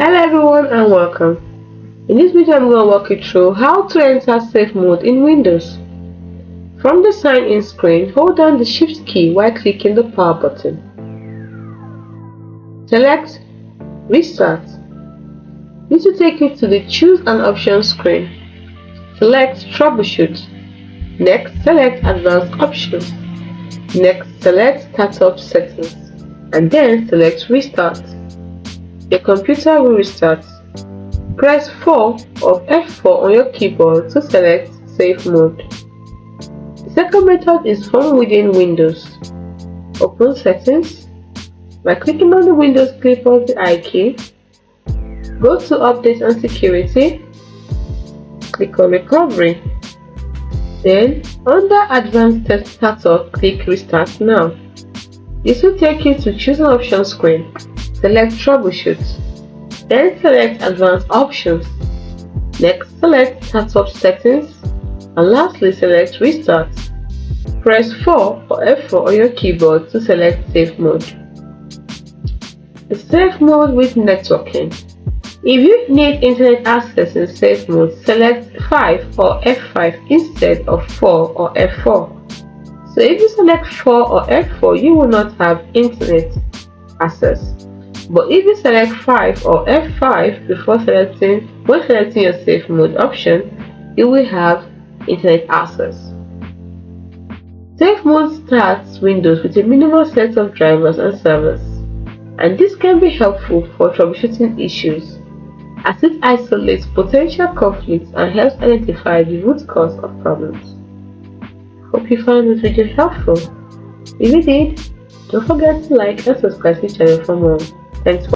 Hello everyone and welcome. In this video I'm going to walk you through how to enter safe mode in Windows. From the sign in screen, hold down the shift key while clicking the power button. Select Restart. This will take you to the Choose an Option screen. Select Troubleshoot. Next, select Advanced Options. Next, select Startup Settings. And then select Restart. Your computer will restart. Press 4 or F4 on your keyboard to select Safe Mode. The second method is from within Windows. Open Settings. By clicking on the Windows clip of the I key, go to Update and Security, click on Recovery. Then, under Advanced Startup, click Restart Now. This will take you to Choose an Option screen. Select Troubleshoot. Then select Advanced Options. Next, select Startup Settings. And lastly, select Restart. Press 4 or F4 on your keyboard to select Safe Mode. The Safe Mode with Networking. If you need internet access in Safe Mode, select 5 or F5 instead of 4 or F4. So if you select 4 or F4, you will not have internet access. But if you select 5 or F5 when selecting your Safe Mode option, you will have internet access. Safe Mode starts Windows with a minimal set of drivers and servers, and this can be helpful for troubleshooting issues, as it isolates potential conflicts and helps identify the root cause of problems. Hope you found this video helpful. If you did, don't forget to like and subscribe to the channel for more. Thanks for